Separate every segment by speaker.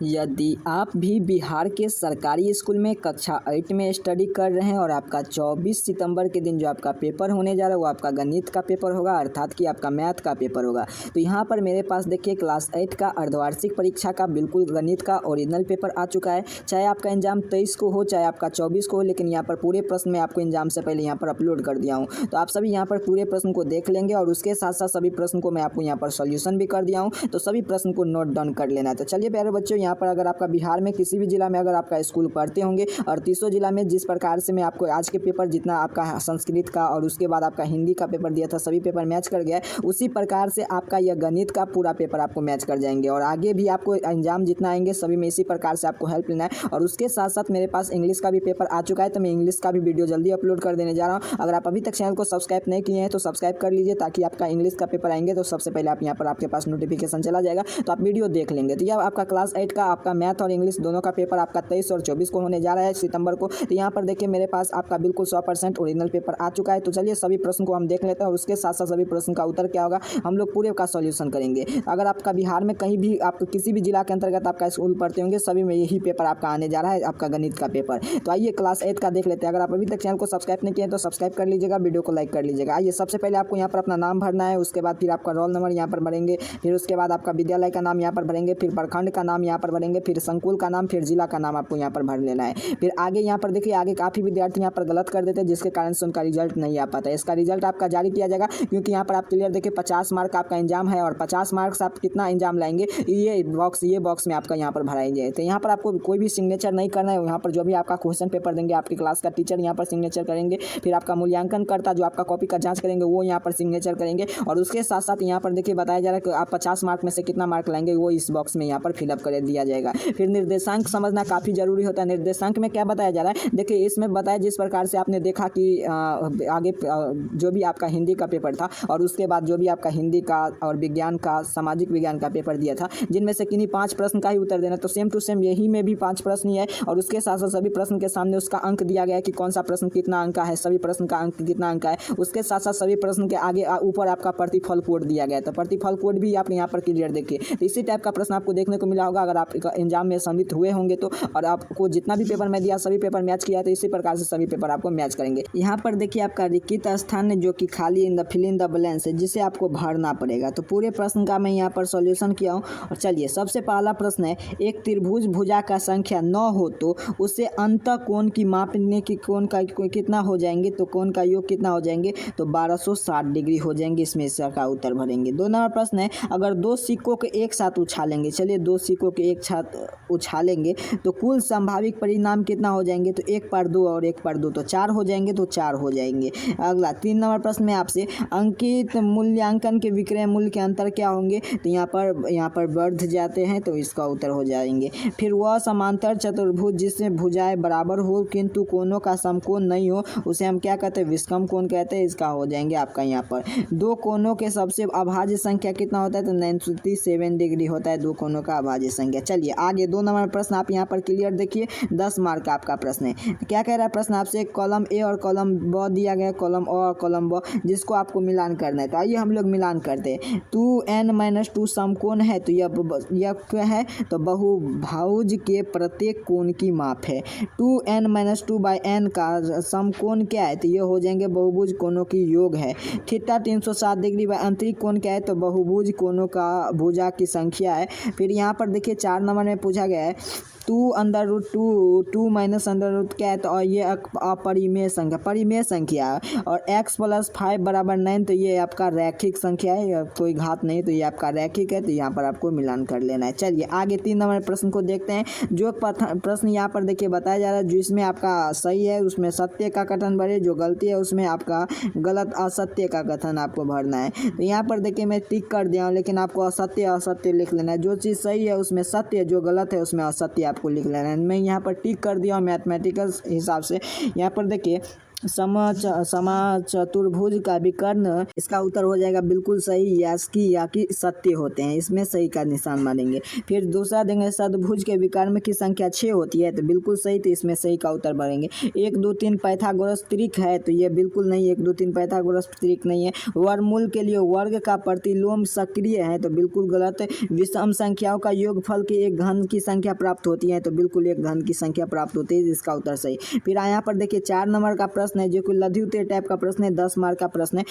Speaker 1: यदि आप भी बिहार के सरकारी स्कूल में कक्षा 8 में स्टडी कर रहे हैं और आपका 24 सितंबर के दिन जो आपका पेपर होने जा रहा है वो आपका गणित का पेपर होगा, अर्थात कि आपका मैथ का पेपर होगा। तो यहाँ पर मेरे पास देखिए क्लास 8 का अर्धवार्षिक परीक्षा का बिल्कुल गणित का ओरिजिनल पेपर आ चुका है। चाहे आपका एग्जाम 23 को हो चाहे आपका 24 को हो, लेकिन यहाँ पर पूरे प्रश्न मैं आपको एग्जाम से पहले यहाँ पर अपलोड कर दिया हूँ। तो आप सभी यहाँ पर पूरे प्रश्न को देख लेंगे और उसके साथ साथ सभी प्रश्न को मैं आपको यहाँ पर सोल्यूशन भी कर दिया हूँ। तो सभी प्रश्न को नोट डाउन कर लेना है। तो चलिए प्यारे बच्चों, यहाँ पर अगर आपका बिहार में किसी भी जिला में अगर आपका स्कूल पढ़ते होंगे और 30 जिला में जिस प्रकार से मैं आपको आज के पेपर जितना आपका संस्कृत का और उसके बाद आपका हिंदी का पेपर दिया था सभी पेपर मैच कर गया है, उसी प्रकार से आपका यह गणित का पूरा पेपर आपको मैच कर जाएंगे। और आगे भी आपको एग्जाम जितना आएंगे सभी में इसी प्रकार से आपको हेल्प लेना है। और उसके साथ साथ मेरे पास इंग्लिश का भी पेपर आ चुका है, तो मैं इंग्लिश का भी वीडियो जल्दी अपलोड कर देने जा रहा हूँ। अगर आप अभी तक चैनल को सब्सक्राइब नहीं किए हैं तो सब्सक्राइब कर लीजिए, ताकि आपका इंग्लिश का पेपर आएंगे तो सबसे पहले आप यहाँ पर आपके पास नोटिफिकेशन चला जाएगा, तो आप वीडियो देख लेंगे। तो यह आपका क्लास 8 का आपका मैथ और इंग्लिश दोनों का पेपर आपका 23 और 24 को होने जा रहा है सितंबर को। तो यहाँ पर देखिए मेरे पास आपका बिल्कुल 100% ओरिजिनल पेपर आ चुका है। तो चलिए सभी प्रश्न को हम देख लेते हैं और उसके साथ साथ सभी प्रश्न का उत्तर क्या होगा हम लोग पूरे का सॉल्यूशन करेंगे। अगर आपका बिहार में कहीं भी आप किसी भी जिला के अंतर्गत आपका स्कूल पढ़ते होंगे सभी में यही पेपर आपका आने जा रहा है, आपका गणित का पेपर। तो आइए क्लास 8 का देख लेते हैं। अगर आप अभी तक चैनल को सब्सक्राइब नहीं किए तो सब्सक्राइब कर लीजिएगा, वीडियो को लाइक कर लीजिएगा। आइए सबसे पहले आपको यहाँ पर अपना नाम भरना है, उसके बाद फिर आपका रोल नंबर यहाँ पर भरेंगे, फिर उसके बाद आपका विद्यालय का नाम यहाँ पर भरेंगे, फिर प्रखंड का नाम यहाँ पर भरेंगे, फिर संकुल का नाम, फिर जिला का नाम आपको यहाँ पर भर लेना है। फिर आगे यहाँ पर देखिए आगे काफ़ी विद्यार्थी यहाँ पर गलत कर देते हैं, जिसके कारण से उनका रिजल्ट नहीं आ पाता है। इसका रिजल्ट आपका जारी किया जाएगा, क्योंकि यहाँ पर आप क्लियर देखिए 50 मार्क आपका एग्जाम है और 50 मार्क्स आप कितना एग्जाम लाएंगे ये बॉक्स में आपका यहाँ पर भराई जाए। तो यहाँ पर आपको कोई भी सिग्नेचर नहीं करना है। यहाँ पर जो भी आपका क्वेश्चन पेपर देंगे आपकी क्लास का टीचर यहाँ पर सिग्नेचर करेंगे, फिर आपका मूल्यांकन करता जो आपका कॉपी का जाँच करेंगे वो यहाँ पर सिग्नेचर करेंगे। और उसके साथ साथ यहाँ पर देखिए बताया जा रहा है कि आप 50 मार्क में से कितना मार्क लाएंगे वो इस बॉक्स में यहाँ पर फिलअप कर दिया जाएगा। फिर निर्देशांक समझना काफ़ी जरूरी होता है। निर्देशांक में क्या बताया जा रहा है, देखिए इसमें बताया जिस प्रकार से आपने देखा कि आगे जो भी आपका हिंदी का पेपर था और उसके बाद जो भी आपका हिंदी का और विज्ञान का सामाजिक विज्ञान का पेपर दिया था, जिनमें से किन्हीं 5 प्रश्न का ही उत्तर देना, तो सेम टू सेम यही में भी 5 प्रश्न ही है। और उसके साथ साथ सभी प्रश्न के सामने उसका अंक दिया गया है कि कौन सा प्रश्न कितना अंक का है, सभी प्रश्न का अंक कितना अंक का है। उसके साथ साथ सभी प्रश्न के आगे ऊपर आपका प्रतिफल कोड दिया गया है, तो प्रतिफल कोड भी आप यहाँ पर क्लियर देखिए। तो इसी टाइप का प्रश्न आपको देखने को मिला होगा अगर आप एग्जाम में सम्मिलित हुए होंगे तो। और आपको जितना भी पेपर मैं दिया सभी पेपर मैच किया, तो इसी प्रकार से सभी पेपर आपको मैच करेंगे। यहाँ पर देखिए आपका रिक्त स्थान है जो कि खाली फिल इन द ब्लैंक्स है, जिसे आपको भरना पड़ेगा। तो पूरे प्रश्न का मैं यहाँ पर सॉल्यूशन किया हूँ। और चलिए सबसे पहला प्रश्न है, एक त्रिभुज भुजा का संख्या 9 हो तो उसे अंतः कोण की मापने की कोण का कितना हो जाएंगे, तो कोण का योग कितना हो जाएंगे, तो 1260 डिग्री हो जाएंगे। इसमें इसका उत्तर भरेंगे। 2 नंबर प्रश्न है, अगर 2 सिक्कों के एक साथ उछालेंगे, चलिए 2 सिक्कों के एक साथ उछालेंगे तो कुल संभावित परिणाम कितना हो जाएंगे, तो 1 पर 2 और 1 पर 2 तो 4 हो जाएंगे, तो 4 हो जाएंगे। अगला 3 नंबर प्रश्न में आपसे अंकित मूल्यांकन के विक्रय मूल्य के अंतर क्या होंगे, तो यहाँ पर बढ़ जाते हैं, तो इसका उत्तर हो जाएंगे। फिर वह समांतर चतुर्भुज जिसमें भुजाएं बराबर हो किंतु कोनों का समकोण नहीं हो उसे हम क्या कहते हैं, विषम कोण कहते हैं। इसका हो जाएंगे आपका यहाँ पर 2 कोनों के सबसे अभाज्य संख्या कितना होता है, तो 97 डिग्री होता है 2 कोनों का अभाज्य संख्या। चलिए आगे 2 नंबर प्रश्न आप यहाँ पर क्लियर देखिए, 10 मार्क का आपका प्रश्न है। क्या कह रहा है प्रश्न आपसे, कॉलम ए और कॉलम ब दिया गया, कॉलम अ और कॉलम ब, जिसको आपको मिलान करना है। तो आइए हम लोग मिलान करते हैं। 2n-2 समकोण है, तो यह क्या है, तो बहुभुज के प्रत्येक कोण की माप है। 2n-2/n का समकोण क्या है, तो यह हो जाएंगे बहुभुज कोणों की योग है। थीटा 360 डिग्री व आंतरिक कोण क्या है, तो बहुभुज कोणों का भुजा की संख्या है। फिर यहाँ पर देखिए 4 नंबर में पूछा गया है 2√2 माइनस √ क्या है, तो और ये अपरिमेय संख्या परिमेय संख्या है। और x + 5 = 9, तो ये आपका रैखिक संख्या है, कोई घात नहीं, तो ये आपका रैखिक है। तो यहाँ पर आपको मिलान कर लेना है। चलिए आगे 3 नंबर प्रश्न को देखते हैं। जो प्रश्न यहाँ पर देखिए बताया जा रहा है, जिसमें आपका सही है उसमें सत्य का कथन भरे, जो गलती है उसमें आपका गलत असत्य का कथन आपको भरना है। तो यहाँ पर देखिए मैं टिक कर दिया हूँ, लेकिन आपको असत्य लिख लेना है। जो चीज़ सही है उसमें सत्य, जो गलत है उसमें असत्य आपको लिख लेना है। मैं यहाँ पर टिक कर दिया हूँ मैथमेटिकल हिसाब से। यहाँ पर देखिए समचतुर्भुज का विकर्ण, इसका उत्तर हो जाएगा बिल्कुल सही, यास्की या कि सत्य होते हैं, इसमें सही का निशान मारेंगे। फिर दूसरा देंगे सद्भुज के विकर्ण की संख्या 6 होती है, तो बिल्कुल सही, तो इसमें सही का उत्तर भरेंगे। 1 2 3 पाइथागोरस त्रिक है, तो ये बिल्कुल नहीं, 1 2 3 पाइथागोरस त्रिक नहीं है। वर्गमूल के लिए वर्ग का प्रतिलोम सक्रिय है, तो बिल्कुल गलत है। विषम संख्याओं का योगफल के एक घन की संख्या प्राप्त होती है, तो बिल्कुल एक घन की संख्या प्राप्त होती है, इसका उत्तर सही। फिर यहाँ पर देखिए 4 नंबर का प्रश्न है, जो कि लघु उत्तर टाइप का प्रश्न है, 10 मार्क का प्रश्न है।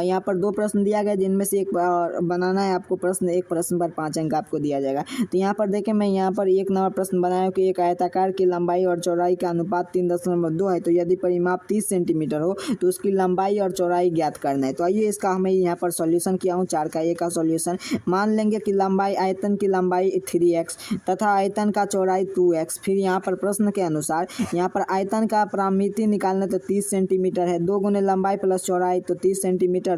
Speaker 1: यहाँ पर 2 प्रश्न दिया गया, जिनमें से एक बनाना है आपको प्रश्न, एक प्रश्न पर 5 अंक आपको दिया जाएगा। तो यहाँ पर देखें, मैं यहाँ पर 1 नंबर प्रश्न बनाया कि एक आयताकार की लंबाई और चौड़ाई का अनुपात 3.2 है, तो यदि परिमाप 30 सेंटीमीटर हो तो उसकी लंबाई और चौड़ाई ज्ञात करना है। तो आइए इसका हमें यहाँ पर सॉल्यूशन किया हूँ, 4 का 1 का सॉल्यूशन। मान लेंगे कि लंबाई, आयतन की लंबाई 3x तथा आयतन का चौड़ाई 2x। फिर यहाँ पर प्रश्न के अनुसार यहाँ पर आयतन का प्रामिति निकालना, तो 30 सेंटीमीटर है, 2 गुने लंबाई प्लस चौड़ाई, तो 30 सेंटीमीटर,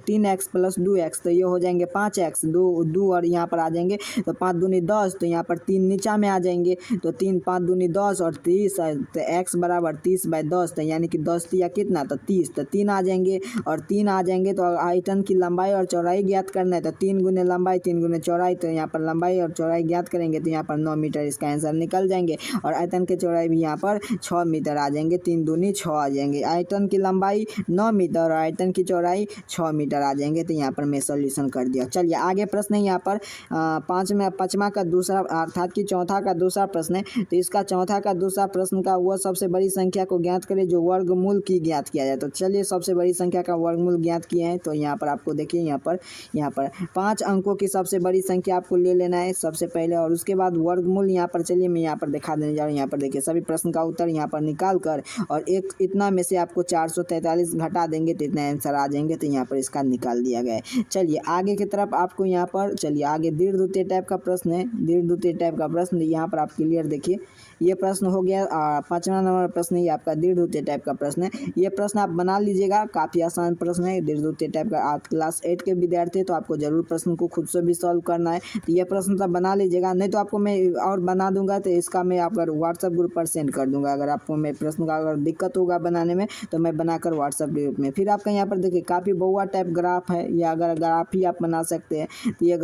Speaker 1: 3x प्लस 2x, तो ये हो जाएंगे 5x, 2 और यहाँ पर आ जाएंगे, तो 5 दूनी 10, तो यहाँ पर 3 नीचा में आ जाएंगे, तो 3 5 दूनी 10 और 30, तो x बराबर 30/10, तो यानी कि 10 या कितना, तो 30, तो 3 आ जाएंगे और 3 आ जाएंगे। तो आयतन की लंबाई और चौड़ाई ज्ञात करना है, तो 3 गुने लंबाई 3 गुने चौड़ाई, तो यहाँ पर लंबाई और चौड़ाई ज्ञात करेंगे, तो यहाँ पर 9 मीटर इसका आंसर निकल जाएंगे। और आयतन की चौड़ाई भी यहाँ पर 6 मीटर आ जाएंगे, 3 दूनी 6 आ जाएंगे। आयतन की लंबाई 9 मीटर और आयतन की चौड़ाई 6 मीटर आ जाएंगे, तो यहाँ पर मैं सॉल्यूशन कर दिया। चलिए आगे प्रश्न है यहाँ पर 5वां का दूसरा, अर्थात कि चौथा का दूसरा प्रश्न है। तो इसका चौथा का दूसरा प्रश्न का वह सबसे बड़ी संख्या को ज्ञात करें जो वर्गमूल की ज्ञात किया जाए। तो चलिए सबसे बड़ी संख्या का वर्गमूल ज्ञात किए हैं, तो यहाँ पर आपको देखिए, यहाँ पर 5 अंकों की सबसे बड़ी संख्या आपको ले लेना है सबसे पहले, और उसके बाद वर्गमूल यहाँ पर, चलिए मैं यहाँ पर दिखा देने जा रहा हूँ। यहाँ पर देखिए सभी प्रश्न का उत्तर यहाँ पर निकाल कर, और एक इतना में से आपको 443 घटा देंगे, तो इतना आंसर आ जाएंगे, तो यहाँ पर इसका निकाल दिया गया है। चलिए आगे की तरफ आपको यहाँ पर, चलिए आगे दीर्घवृत्तीय टाइप का प्रश्न है, दीर्घवृत्तीय टाइप का प्रश्न यहाँ पर आप क्लियर देखिए। ये प्रश्न हो गया 5वां नंबर प्रश्न, ये आपका दीर्घवृत्तीय टाइप का प्रश्न है। ये प्रश्न आप बना लीजिएगा, काफ़ी आसान प्रश्न है, दीर्घवृत्तीय टाइप का। आप क्लास 8 के विद्यार्थी, तो आपको जरूर प्रश्न को खुद से भी सॉल्व करना है, तो ये प्रश्न तो बना लीजिएगा, नहीं तो आपको मैं और बना दूंगा, तो इसका मैं आपका व्हाट्सएप ग्रुप पर सेंड कर दूंगा। अगर आपको मैं प्रश्न का अगर दिक्कत होगा बनाने में, तो मैं बनाकर व्हाट्सएप ग्रुप में। फिर आपका यहाँ पर देखिए काफ़ी बहुआ टाइप ग्राफ है, या अगर ग्राफ ही आप बना सकते हैं, तो ये